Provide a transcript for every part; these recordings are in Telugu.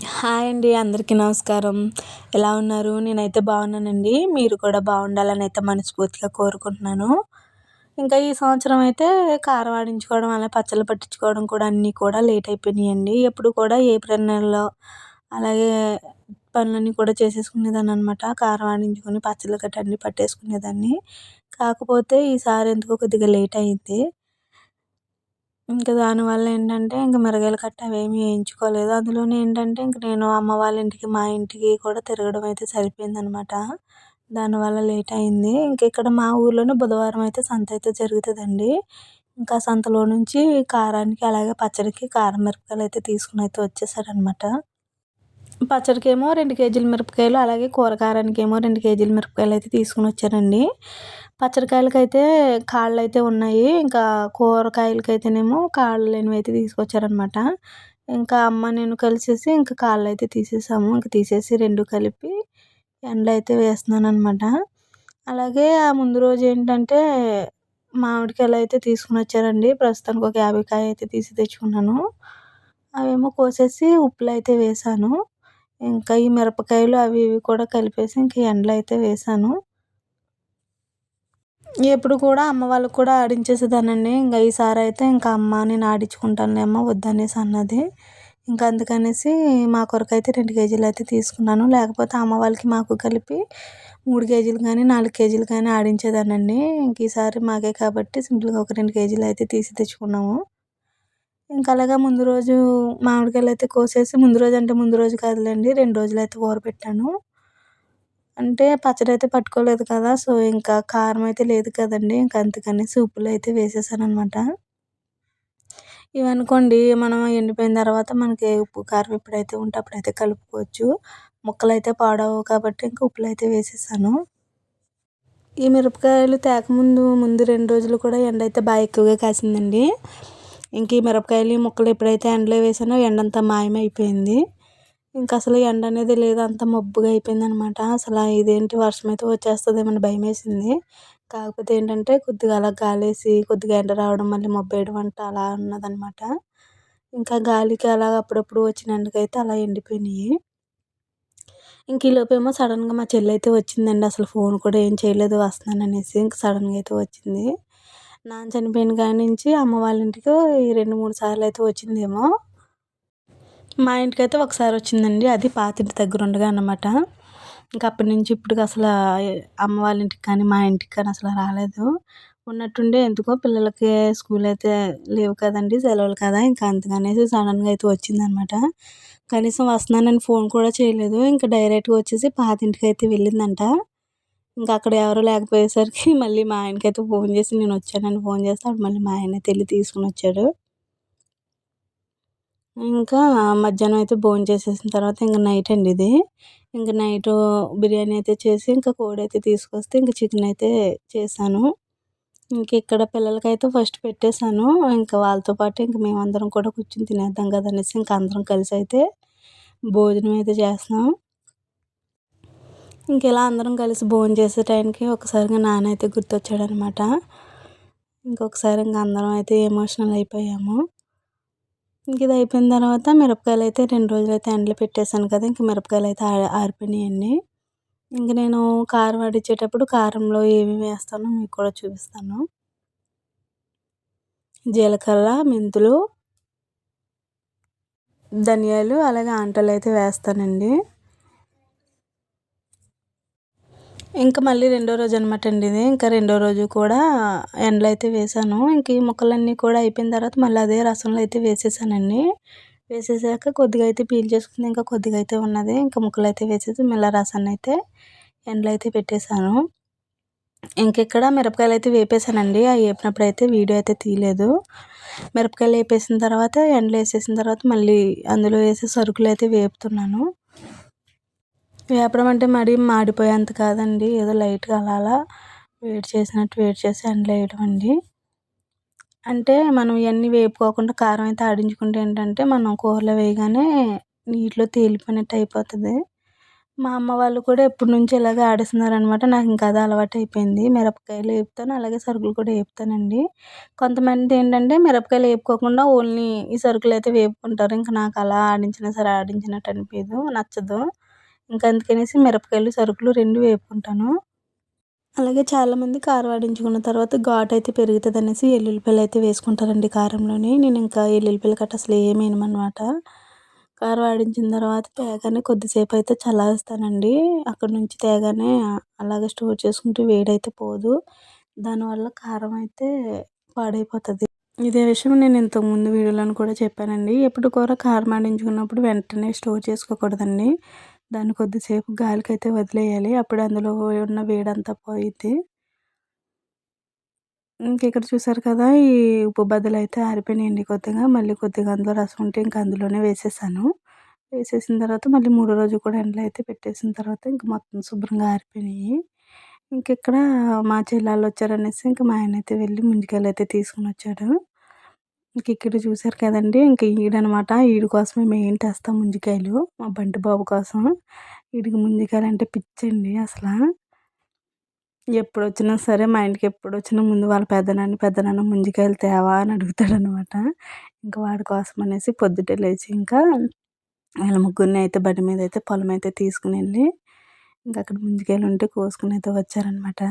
హాయ్ అండి. అందరికీ నమస్కారం. ఎలా ఉన్నారు? నేనైతే బాగున్నానండి. మీరు కూడా బాగుండాలని అయితే మనస్ఫూర్తిగా కోరుకుంటున్నాను. ఇంకా ఈ సంవత్సరం అయితే కారం ఆడించుకోవడం, అలా పచ్చళ్ళు పట్టించుకోవడం కూడా అన్నీ కూడా లేట్ అయిపోయినాయండి. ఎప్పుడు కూడా ఏప్రిల్ నెలలో అలాగే పనులన్నీ కూడా చేసేసుకునేదాన్ననమాట. కారం ఆడించుకొని పచ్చళ్ళు గట్రా అన్నీ పట్టేసుకునేదాన్ని. కాకపోతే ఈసారి ఎందుకో కొద్దిగా లేట్ అయింది. ఇంక దానివల్ల ఏంటంటే, ఇంక మిరగాయలు కట్ట అవేమీ వేయించుకోలేదు. అందులోను ఏంటంటే, ఇంక నేను అమ్మ వాళ్ళ ఇంటికి, మా ఇంటికి కూడా తిరగడం అయితే సరిపోయిందనమాట. దానివల్ల లేట్ అయింది. ఇంక ఇక్కడ మా ఊర్లోనే బుధవారం అయితే సంత అయితే జరుగుతదండి. ఇంకా సంతలో నుంచి కారానికి, అలాగే పచ్చడికి కారం మిరపకాయలు అయితే తీసుకొని అయితే వచ్చేసారనమాట. పచ్చడికేమో 2 కేజీల మిరపకాయలు, అలాగే కూర కారానికేమో 2 కేజీల మిరపకాయలయితే తీసుకొనొచ్చారండి. పచ్చడికాయలకైతే కాళ్ళైతే ఉన్నాయి. ఇంకా కూరకాయలకైతేనేమో కాళ్ళు లేనివైతే తీసుకొచ్చారనమాట. ఇంకా అమ్మ, నేను కలిసేసి ఇంక కాళ్ళైతే తీసేసాము. ఇంక తీసేసి 2 కలిపి ఎండలో అయితే వేస్తున్నాననమాట. అలాగే ఆ ముందు రోజు ఏంటంటే, మామిడికాయలయితే తీసుకొనొచ్చారండి. ప్రస్తుతానికి ఒక 50 కాయ అయితే తీసి తెచ్చుకున్నాను. అవేమో కోసేసి ఉప్పులో అయితే వేశాను. ఇంకా ఈ మిరపకాయలు అవి ఇవి కూడా కలిపేసి ఇంక ఎండలో అయితే వేశాను. ఎప్పుడు కూడా అమ్మ వాళ్ళకి కూడా ఆడించేసేదాన్నండి. ఇంక ఈసారైతే ఇంకా అమ్మ నేను ఆడించుకుంటానులే అమ్మ వద్దనేసి అన్నది. ఇంకా అందుకనేసి మా కొరకైతే 2 కేజీలు అయితే తీసుకున్నాను. లేకపోతే అమ్మ వాళ్ళకి మాకు కలిపి 3 కేజీలు కానీ, 4 కేజీలు కానీ ఆడించేదాన్నండి. ఇంక ఈసారి మాకే కాబట్టి సింపుల్‌గా ఒక 2 కేజీలు అయితే తీసి తెచ్చుకున్నాము. ఇంక అలాగా ముందు రోజు మామిడికాయలైతే కోసేసి, ముందు రోజు అంటే ముందు రోజు కాదులెండి, 2 రోజులైతే ఊరబెట్టాను. అంటే పచ్చడైతే పట్టుకోలేదు కదా! సో, ఇంకా కారం అయితే లేదు కదండీ! ఇంక అందుకనేసి ఉప్పులో అయితే వేసేసాననమాట. ఇవనుకోండి మనం ఎండిపోయిన తర్వాత మనకి ఉప్పు, కారం ఎప్పుడైతే ఉంటే అప్పుడైతే కలుపుకోవచ్చు. ముక్కలైతే పాడవవు కాబట్టి ఇంక ఉప్పులో అయితే వేసేసాను. ఈ మిరపకాయలు తేకముందు ముందు 2 రోజులు కూడా ఎండైతే ఎక్కువగా కాసిందండి. ఇంక ఈ మిరపకాయలు, ఈ ముక్కలు ఎప్పుడైతే ఎండలో వేసానో ఎండంతా మాయమైపోయింది. ఇంకసలు ఎండ అనేది లేదు. అంతా మబ్బుగా అయిపోయిందనమాట. అసల ఇదేంటి వర్షమైతే వచ్చేస్తదేమో అని భయమేసింది. కాకపోతే ఏంటంటే కొద్దిగా అలా గాలేసి, కొద్దిగా ఎండ రావడం, మళ్ళీ మబ్బేయడం అంట అలా ఉన్నదనమాట. ఇంకా గాలికి అలా అప్పుడప్పుడు వచ్చిన ఎండకైతే అలా ఎండిపోయినియి. ఇంక ఈలోపేమో సడన్‌గా మా చెల్లయితే వచ్చిందండి. అసలు ఫోన్ కూడా ఏం చేయలేదు వస్తున్నాననేసి. ఇంక సడన్‌గా అయితే వచ్చింది. నాన్న చనిపోయిన కాడి నుంచి అమ్మ వాళ్ళ ఇంటికి 2, 3 సార్లయితే వచ్చిందేమో. మా ఇంటికైతే ఒకసారొచ్చిందండి. అది పాతింటి దగ్గరుండగా అన్నమాట. ఇంక అప్పటి నుంచి ఇప్పటికి అసలా అమ్మ వాళ్ళ ఇంటికి కానీ, మా ఇంటికి కానీ అసల రాలేదు. ఉన్నట్టుండి ఎందుకో పిల్లలకి స్కూలయితే లేవు కదండీ! సెలవులు కదా! ఇంక అందుకనేసి సడన్‌గా అయితే వచ్చిందనమాట. కనీసం వస్తున్నానని ఫోన్ కూడా చేయలేదు. ఇంక డైరెక్ట్‌గా వచ్చేసి పాతింటికైతే వెళ్ళిందంట. ఇంక అక్కడ ఎవరు లేకపోయేసరికి మళ్ళీ మా ఆయనకైతే ఫోన్ చేసి నేనొచ్చానని ఫోన్ చేస్తే అప్పుడు మళ్ళీ మా ఆయనైతే ఎళ్లి తీసుకొనొచ్చాడు. ఇంకా మధ్యాహ్నం అయితే భోంచేసేసిన తర్వాత ఇంక నైట్ అండి ఇది. ఇంక నైటు బిర్యానీ అయితే చేసి, ఇంకా కోడైతే తీసుకొస్తే ఇంక చికెన్ అయితే చేశాను. ఇంక ఇక్కడ పిల్లలకైతే ఫస్ట్ పెట్టేసాను. ఇంక వాళ్ళతో పాటు ఇంక మేమందరం కూడా కూర్చొని తినేద్దాం కదా అనేసి ఇంక అందరం కలిసైతే భోజనం అయితే చేస్తున్నాం. ఇంకిలా అందరం కలిసి భోంచేసే టైంకి ఒకసారిగా నాన్న అయితే గుర్తొచ్చాడనమాట. ఇంకొకసారి ఇంక అందరం అయితే ఎమోషనల్ అయిపోయాము. ఇంక ఇది అయిపోయిన తర్వాత మిరపకాయలైతే 2 రోజులైతే ఎండలో పెట్టేసాను కదా! ఇంక మిరపకాయలైతే ఆరిపోయినాయండి. ఇంక నేను కారం ఆడించేటప్పుడు కారంలో ఏమేమి వేస్తానో మీకు కూడా చూపిస్తాను. జీలకర్ర, మెంతులు, ధనియాలు, అలాగే ఆంటాలైతే వేస్తానండి. ఇంక మళ్ళీ రెండో రోజనమాట అండి ఇది. ఇంకా రెండో రోజు కూడా ఎండలో అయితే వేశాను. ఇంక ఈ ముక్కలన్నీ కూడా అయిపోయిన తర్వాత మళ్ళీ అదే రసంలో అయితే వేసేసానండి. వేసేసాక కొద్దిగా అయితే పీల్చేసుకుంది. ఇంకా కొద్దిగా అయితే ఉన్నది. ఇంకా ముక్కలైతే వేసేసి మళ్ళీ రసాన్నయితే ఎండలో అయితే పెట్టేశాను. ఇంకిక్కడ మిరపకాయలైతే వేపేసానండి. అయి వేపినప్పుడైతే వీడియో అయితే తీయలేదు. మిరపకాయలు వేపేసిన తర్వాత ఎండలో వేసేసిన తర్వాత మళ్ళీ అందులో వేసి సరుకులైతే వేపుతున్నాను. వేపడం అంటే మరీ మాడిపోయేంత కాదండి. ఏదో లైట్‌గా అలా అలా వేడి చేసినట్టు వేడి చేసి ఎండలో వేయడం అండి. అంటే మనం ఇయన్నీ వేపుకోకుండా కారం అయితే ఆడించుకుంటే ఏంటంటే మనం కూరలో వేయగానే నీటిలో తేలిపోయినట్టు అయిపోతది. మా అమ్మ వాళ్ళు కూడా ఎప్పటినుంచో ఇలాగే ఆడిస్తున్నారనమాట. నాకింక అదే అలవాటయిపోయింది. మిరపకాయలు ఏపుతాను, అలాగే సరుకులు కూడా ఏపుతానండి. కొంతమందేంటంటే మిరపకాయలు ఏపుకోకుండా ఓన్లీ ఈ సరుకులైతే వేపుకుంటారు. ఇంక నాకలా ఆడించినా సరే ఆడించినట్టు అనిపియదు, నచ్చదు. ఇంక అందుకనేసి మిరపకాయలు, సరుకులు 2 వేపుకుంటాను. అలాగే చాలామంది కారం ఆడించుకున్న తర్వాత ఘాటయితే పెరుగుతదనేసి ఎల్లుల్లిపాయలయితే వేసుకుంటారండి కారంలోని. నేనింకా ఎల్లుల్లిపాయలు గట్ట అసలు ఏమెయననమాట. కారం ఆడించిన తర్వాత తేగానే కొద్దిసేపయితే చల్లారుస్తానండి. అక్కడి నుంచి తేగానే అలాగే స్టోర్ చేసుకుంటే వేడైతే పోదు. దానివల్ల కారం అయితే పాడైపోతది. ఇదే విషయం నేను ఇంతకుముందు వీడియోలోను కూడా చెప్పానండి. ఎప్పుడు కూర కారం ఆడించుకున్నప్పుడు వెంటనే స్టోర్ చేసుకోకూడదండి. దాన్ని కొద్దిసేపు గాలికైతే వదిలేయాలి. అప్పుడు అందులో ఉన్న వేడంతా పోయిద్ది. ఇక్కడ చూసారు కదా! ఈ ఉప్పు బద్దలైతే ఆరిపోయినాయండి కొద్దిగా. మళ్ళీ కొద్దిగా అందులో రసం ఉంటే ఇంక అందులోనే వేసేసాను. వేసేసిన తర్వాత మళ్ళీ మూడో రోజు కూడా ఎండలో అయితే పెట్టేసిన తర్వాత ఇంక మొత్తం శుభ్రంగా ఆరిపోయినాయి. ఇంకిక్కడ మా చెల్లాళ్ళొచ్చారనేసి ఇంక మా ఆయనైతే వెళ్ళి ముంజికాయలైతే తీసుకొనొచ్చాడు. ఇంకిక్కడ చూసారు కదండీ! ఇంక ఈడనమాట. ఈడి కోసమే మెయిన్ తెస్తా ముంజికాయలు. మా బంటి బాబు కోసం. ఈడికి ముంజికాయలంటే పిచ్చండి అసల. ఎప్పుడొచ్చినా సరే మా ఇంటికి ఎప్పుడొచ్చినా ముందు వాళ్ళ పెద్దనాన్న ముంజికాయలు తేవా అని అడుగుతాడనమాట. ఇంక వాడి కోసం అనేసి పొద్దుటే లేచి ఇంకా వీళ్ళ ముగ్గురిని అయితే బండి మీద అయితే పొలమైతే తీసుకొనెళ్ళి ఇంకక్కడ ముంజికాయలుంటే కోసుకొనైతే వచ్చారనమాట.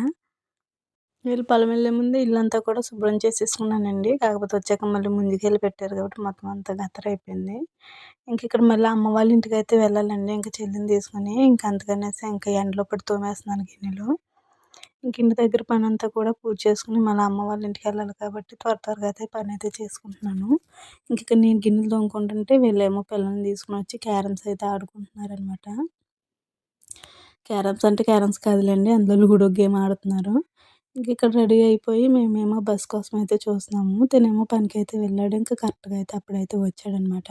వీళ్ళు పొలం వెళ్ళే ముందు ఇల్లంతా కూడా శుభ్రం చేసేసుకున్నానండి. కాకపోతే వచ్చాక మళ్ళీ ముంజికాయలు పెట్టారు కాబట్టి మొత్తం అంతా గత్తరైపోయింది. ఇంకిక్కడ మళ్ళీ అమ్మ వాళ్ళ ఇంటికైతే వెళ్ళాలండి. ఇంక చెల్లిని తీసుకొని. ఇంక అందుకనేసి ఇంక ఎండలో పెట్టి తోమేస్తున్నాను గిన్నెలు. ఇంక ఇంటి దగ్గర పనంతా కూడా పూర్తి చేసుకొని మళ్ళీ అమ్మ వాళ్ళ ఇంటికెళ్ళాలి కాబట్టి త్వరగా అయితే పనైతే చేసుకుంటున్నాను. ఇంకిక్కడ నేను గిన్నెలు తోముకుంటుంటే వీళ్ళేమో పిల్లల్ని తీసుకొనొచ్చి క్యారమ్స్ అయితే ఆడుకుంటున్నారనమాట. క్యారమ్స్ అంటే క్యారమ్స్ కాదులెండి. అందులో లూడో గేమ్ ఆడుతున్నారు. ఇంకిక్కడ రెడీ అయిపోయి మేమేమో బస్ కోసం అయితే చూస్తున్నాము. తినేమో పనికైతే వెళ్ళాడు. ఇంక కరెక్ట్‌గా అయితే అప్పుడైతే వచ్చాడనమాట.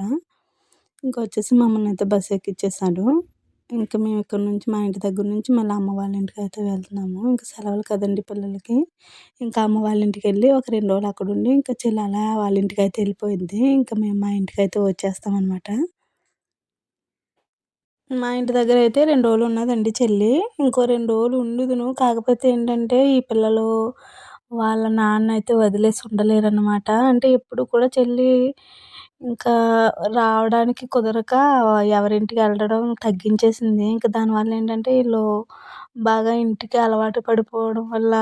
ఇంకొచ్చేసి మమ్మల్నయితే బస్ ఎక్కిచ్చేసాడు. ఇంక మేము ఇక్కడి నుంచి మా ఇంటి దగ్గర నుంచి మళ్ళీ అమ్మ వాళ్ళ ఇంటికైతే వెళ్తున్నాము. ఇంక సెలవులు కదండీ పిల్లలకి. ఇంకా అమ్మ వాళ్ళ ఇంటికెళ్ళి ఒక 2 రోజులు అక్కడుండి ఇంకా చెల్లి అలా వాళ్ళ ఇంటికైతే వెళ్ళిపోయిద్ది. ఇంక మేము మా ఇంటికైతే వచ్చేస్తామనమాట. మా ఇంటి దగ్గరైతే 2 రోజులు ఉన్నదండి చెల్లి. ఇంకో 2 రోజులు ఉండుదును. కాకపోతే ఏంటంటే, ఈ పిల్లలు వాళ్ళ నాన్న అయితే వదిలేసి ఉండలేరనమాట. అంటే ఎప్పుడు కూడా చెల్లి ఇంకా రావడానికి కుదరక ఎవరింటికి వెళ్ళడం తగ్గించేసింది. ఇంక దానివల్ల ఏంటంటే, ఈళ్ళు బాగా ఇంటికి అలవాటు పడిపోవడం వల్ల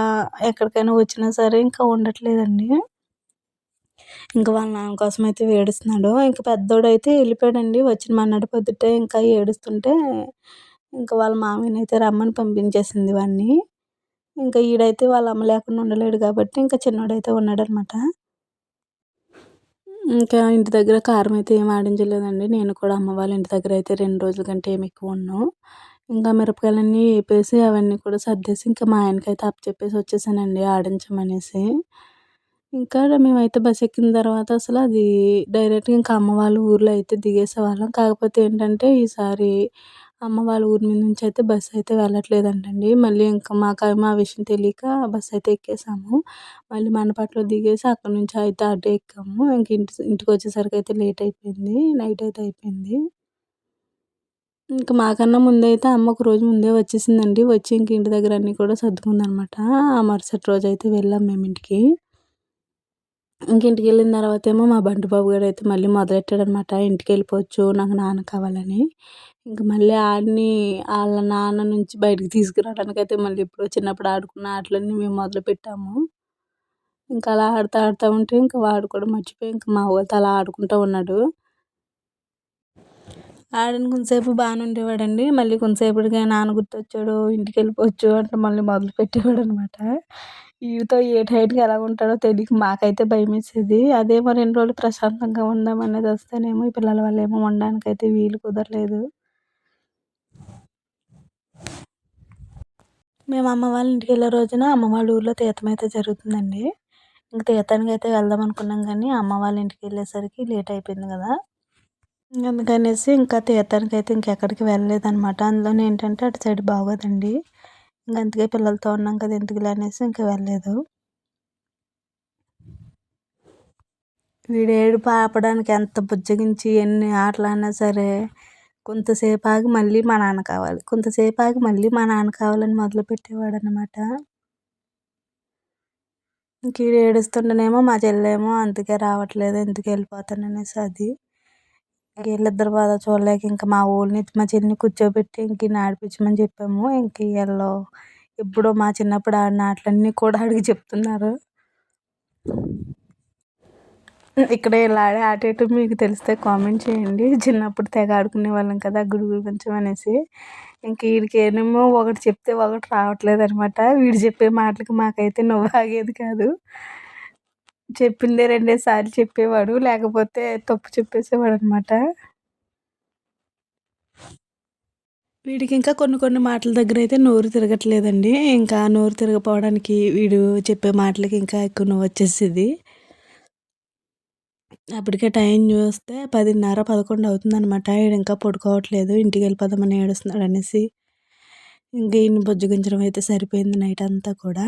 ఎక్కడికైనా వచ్చినా సరే ఇంకా ఉండట్లేదండి. ఇంక వాళ్ళ నాన్న కోసమయితే ఏడుస్తున్నాడు. ఇంక పెద్దోడైతే ఎళ్ళిపోయాడండి. వచ్చిన మర్నాడు పొద్దుటే ఇంకా ఏడుస్తుంటే, ఇంక వాళ్ళ మామయ్యనైతే రమ్మని పంపించేసింది వాడిని. ఇంక ఈడైతే వాళ్ళ అమ్మ లేకుండా ఉండలేడు కాబట్టి, ఇంక చిన్నోడైతే ఉన్నాడనమాట. ఇంకా ఇంటి దగ్గర కారం అయితే ఏమి ఆడించలేదండి. నేను కూడా అమ్మ వాళ్ళ ఇంటి దగ్గర అయితే 2 రోజుల కంటే ఏమి ఎక్కువ ఉండను. ఇంకా మిరపకాయలన్నీ ఏపేసి అవన్నీ కూడా సర్దేసి ఇంకా మా ఆయనకైతే అప్పచెప్పేసి వచ్చేసానండి ఆడించమనేసి. ఇంకా మేమైతే బస్ ఎక్కిన తర్వాత అసలు అది డైరెక్ట్‌గా ఇంకా అమ్మ వాళ్ళ ఊర్లో అయితే దిగేసేవాళ్ళం. కాకపోతే ఏంటంటే ఈసారి అమ్మ వాళ్ళ ఊరి మీద నుంచి అయితే బస్ అయితే వెళ్ళట్లేదంటండి. మళ్ళీ ఇంకా మాకేమో ఆ విషయం తెలియక బస్ అయితే ఎక్కేసాము. మళ్ళీ మండపేటలో దిగేసి అక్కడి నుంచి అయితే ఆటో ఎక్కాము. ఇంక ఇంటికొచ్చేసరికి అయితే లేట్ అయిపోయింది. నైట్ అయితే అయిపోయింది. ఇంక మాకన్నా ముందైతే అమ్మ ఒక రోజు ముందే వచ్చేసిందండి. వచ్చి ఇంక ఇంటి దగ్గర అన్నీ కూడా సర్దుకుందనమాట. ఆ మరుసటి రోజైతే వెళ్ళాం మేము ఇంటికి. ఇంక ఇంటికెళ్ళిన తర్వాతేమో మా బంటి బాబు గాడైతే మళ్ళీ మొదలెట్టాడనమాట. ఇంటికెళ్ళిపోవచ్చు నాకు నాన్న కావాలని. ఇంక మళ్ళీ ఆడిని ఆళ్ళ నాన్న నుంచి బయటికి తీసుకురావడానికైతే మళ్ళీ ఎప్పుడో చిన్నప్పుడు ఆడుకున్న ఆటలన్నీ మేము మొదలుపెట్టాము. ఇంక అలా ఆడుతా ఉంటే ఇంక వాడు కూడా మర్చిపోయి ఇంక మా వాళ్ళతో అలా ఆడుకుంటా ఉన్నాడు. ఆడిన కొంతసేపు బానే ఉండేవాడండి. మళ్ళీ కొంతసేపటికి నాన్న గుర్తొచ్చాడు, ఇంటికెళ్ళిపోవచ్చు అంటే మళ్ళీ మొదలుపెట్టేవాడనమాట. ఈడితో ఏ టైంకి ఎలా ఉంటాడో తెలీక మాకైతే భయమేసేది. అదేమో 2 రోజులు ప్రశాంతంగా ఉందామనేది వస్తేనేమో ఈ పిల్లల వల్లేమో ఉండడానికైతే వీలు కుదరలేదు. మేము అమ్మ వాళ్ళ ఇంటికెళ్ళే రోజున అమ్మ వాళ్ళ ఊర్లో తీర్థమైతే జరుగుతుందండి. ఇంక తీర్థానికైతే వెళ్దాం అనుకున్నాం గానీ, అమ్మ వాళ్ళ ఇంటికెళ్ళేసరికి లేట్ అయిపోయింది గదా! అందుకనేసి ఇంకా తీర్థానికైతే ఇంకెక్కడికి వెళ్ళలేదనమాట. అందులోను ఏంటంటే అటు సైడ్ బాగోదండి. అందుకే పిల్లలతో ఉన్నాం కదా ఎందుకులే అనేసి ఇంక వెళ్ళలేదు. వీడు ఏడుపు ఆపడానికి ఎంత బుజ్జగించి ఎన్ని ఆటలాడినా సరే కొంతసేపు ఆగి మళ్ళీ మా నాన్న కావాలి, కొంతసేపు ఆగి మళ్ళీ మా నాన్న కావాలని మొదలుపెట్టేవాడనమాట. ఇంక ఈడు ఏడుస్తుంటేనేమో మా చెల్లేమో అందుకే రావట్లేదు, ఎందుకు వెళ్ళిపోతాననేసి అది. వీళ్ళిద్దరి బాధ చూడలేక ఇంక మా వోళ్ళని మా చెల్లిని కూర్చోబెట్టి ఇంక ఈడిని ఆడిపించమని చెప్పాము. ఇంక ఈళ్ళు ఎప్పుడో మా చిన్నప్పుడు ఆడిన ఆటలన్నీ కూడా ఆడికి చెప్తున్నారు. ఇక్కడ ఇలా ఆడే ఆట ఏంటో మీకు తెలిస్తే కామెంట్ చేయండి. చిన్నప్పుడు తెగ ఆడుకునేవాళ్ళం కదా గుడుగుడు కొంచెం అనేసి. ఇంక ఈడికేనేమో ఒకటి చెప్తే ఒకటి రావట్లేదనమాట. వీడు చెప్పే మాటలకి మాకైతే నవ్వు ఆగేది కాదు. చెప్పిందే 2 సార్లు చెప్పేవాడు, లేకపోతే తప్పు చెప్పేసేవాడనమాట. వీడికి ఇంకా కొన్ని కొన్ని మాటల దగ్గర అయితే నోరు తిరగట్లేదండి. ఇంకా నోరు తిరగపోవడానికి వీడు చెప్పే మాటలకి ఇంకా ఎక్కువ నవ్వు వచ్చేసేది. అప్పటికే టైం చూస్తే 10:30, 11 అవుతుందనమాట. ఈడు ఇంకా పడుకోవట్లేదు, ఇంటికి వెళ్ళిపోదామని ఏడుస్తున్నాడు అనేసి. ఇంక ఈయన్ని బుజ్జగించడం అయితే సరిపోయింది నైట్ అంతా కూడా.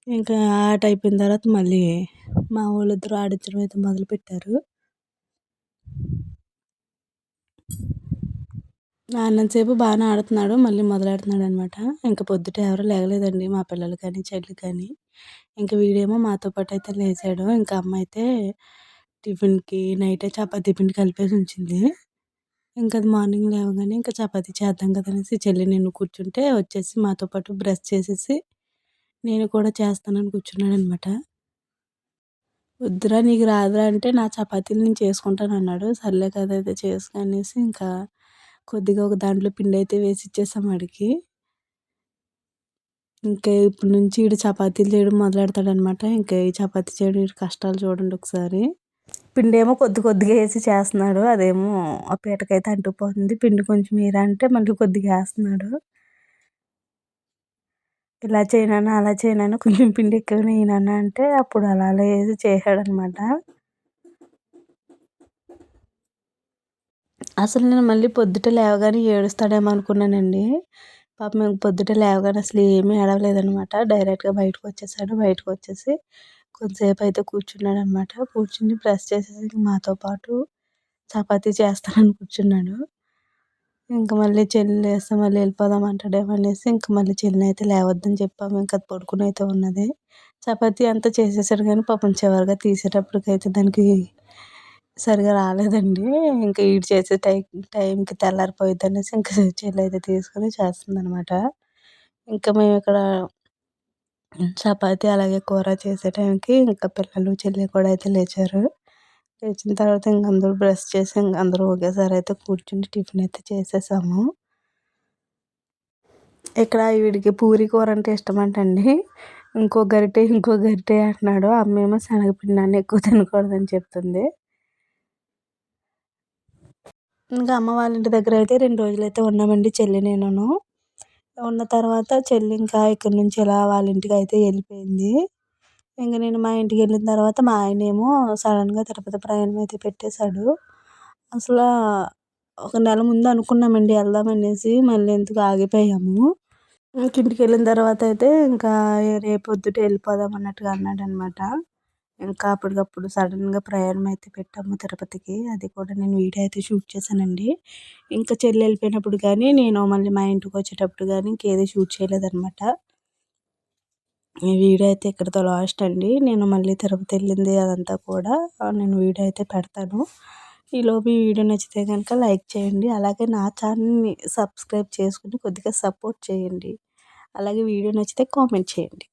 ఇంకా ఆట అయిపోయిన తర్వాత మళ్ళీ మా వాళ్ళిద్దరూ ఆడించడం అయితే మొదలుపెట్టారు. ఆడినంతసేపు బాగానే ఆడుతున్నాడు, మళ్ళీ మొదలెడుతున్నాడు అనమాట. ఇంక పొద్దుట ఎవరు లేగలేదండి, మా పిల్లలు కానీ చెల్లి కానీ. ఇంక వీడేమో మాతో పాటు అయితే లేచాడు. ఇంకా అమ్మ అయితే టిఫిన్‌కి నైటే చపాతీ పిండి కలిపేసి ఉంచింది. ఇంక అది మార్నింగ్ లేవగానే ఇంక చపాతీ చేద్దాం కదా అనేసి చెల్లి నేను కూర్చుంటే వచ్చేసి మాతో పాటు బ్రష్ చేసేసి నేను కూడా చేస్తానని కూర్చున్నాడనమాట. వద్దురా నీకు రాదురా అంటే నా చపాతీలు నేను చేసుకుంటానన్నాడు. సర్లే కదా అయితే చేసుకో అనేసి ఇంకా కొద్దిగా ఒక దాంట్లో పిండైతే వేసి ఇచ్చేసాం వాడికి. ఇంకా ఇప్పటి నుంచి ఈడు చపాతీలు చేయడం మొదలెడతాడనమాట. ఇంకా ఈ చపాతీ చేయడం ఈడు కష్టాలు చూడండి ఒకసారి. పిండేమో కొద్ది కొద్దిగా వేసి చేస్తున్నాడు. అదేమో ఆ పీటకైతే అంటుకుపోతుంది. పిండి కొంచెం ఎయ్యిరా అంటే మళ్ళీ కొద్దిగా ఏస్తున్నాడు. ఇలా చెయ్యి నాన్న, అలా చెయ్యి నాన్న, కొంచెం పిండి ఎక్కువనే ఎయ్యి నాన్న అంటే అప్పుడు అలా అలా వేసి చేసాడనమాట. అసలు నేను మళ్ళీ పొద్దుట లేవగానే ఏడుస్తాడేమో అనుకున్నానండి. పాపం ఇంక పొద్దుట లేవగానే అసలు ఏమీ ఏడవలేదనమాట. డైరెక్ట్‌గా బయటకొచ్చేసాడు. బయటకొచ్చేసి కొంతసేపు అయితే కూర్చున్నాడనమాట. కూర్చుని బ్రష్ చేసేసి మాతో పాటు చపాతీ చేస్తానని కూర్చున్నాడు. ఇంక మళ్ళీ చెల్లి లేస్తే మళ్ళీ వెళ్ళిపోదాం అంటాడేమో అనేసి ఇంక మళ్ళీ చెల్లినైతే లేవద్దని చెప్పాము. ఇంక అది పడుకునైతే ఉన్నది. చపాతీ అంతా చేసేసాడు కానీ పాపం చివరగా తీసేటప్పటికైతే దానికి సరిగా రాలేదండి. ఇంక ఈడు చేసే టైంకి తెల్లారిపోయిద్దనేసి ఇంక చెల్లయితే తీసుకొని చేస్తుందనమాట. ఇంకా మేమిక్కడ చపాతీ అలాగే కూర చేసే టైంకి ఇంకా పిల్లలు, చెల్లి కూడా అయితే లేచారు. లేచిన తర్వాత ఇంక అందరూ బ్రష్ చేసి ఇంక అందరూ ఒకేసారి అయితే కూర్చుని టిఫిన్ అయితే చేసేసాము. ఇక్కడ వీడికి పూరి కూర అంటే ఇష్టమంటండి. ఇంకో గరిటె, ఇంకో గరిటె అంటున్నాడు. అమ్మేమో శనగపిండి అన్ని ఎక్కువ తినకూడదని చెప్తుంది. ఇంకా అమ్మ వాళ్ళ ఇంటి దగ్గర అయితే 2 రోజులైతే ఉన్నామండి చెల్లి నేనును. ఉన్న తర్వాత చెల్లి ఇంకా ఇక్కడి నుంచి ఇలా వాళ్ళ ఇంటికైతే వెళ్ళిపోయింది. ఇంక నేను మా ఇంటికి వెళ్ళిన తర్వాత మా ఆయనేమో సడన్‌గా తిరుపతి ప్రయాణం అయితే పెట్టేశాడు. అసలా ఒక నెల ముందు అనుకున్నామండి వెళ్దామనేసి, మళ్ళీ ఎందుకో ఆగిపోయాము. ఇంక ఇంటికెళ్ళిన తర్వాత అయితే ఇంకా రేపు పొద్దుట వెళ్ళిపోదాం అన్నట్టుగా అన్నాడనమాట. ఇంకా అప్పటికప్పుడు సడన్‌గా ప్రయాణం అయితే పెట్టాము తిరుపతికి. అది కూడా నేను వీడియో అయితే షూట్ చేశానండి. ఇంకా చెల్లి వెళ్ళిపోయినప్పుడు కానీ, నేను మళ్ళీ మా ఇంటికొచ్చేటప్పుడు కానీ ఇంకేది షూట్ చేయలేదనమాట. ఈ వీడియో అయితే ఇక్కడితో లాస్ట్ అండి. నేను మళ్ళీ తిరుపతి వెళ్ళింది అదంతా కూడా నేను వీడియో అయితే పెడతాను. ఈలోపు ఈ వీడియో నచ్చితే కనుక లైక్ చేయండి. అలాగే నా ఛానల్‌ని సబ్స్క్రైబ్ చేసుకొని కొద్దిగా సపోర్ట్ చేయండి. అలాగే వీడియో నచ్చితే కామెంట్ చేయండి.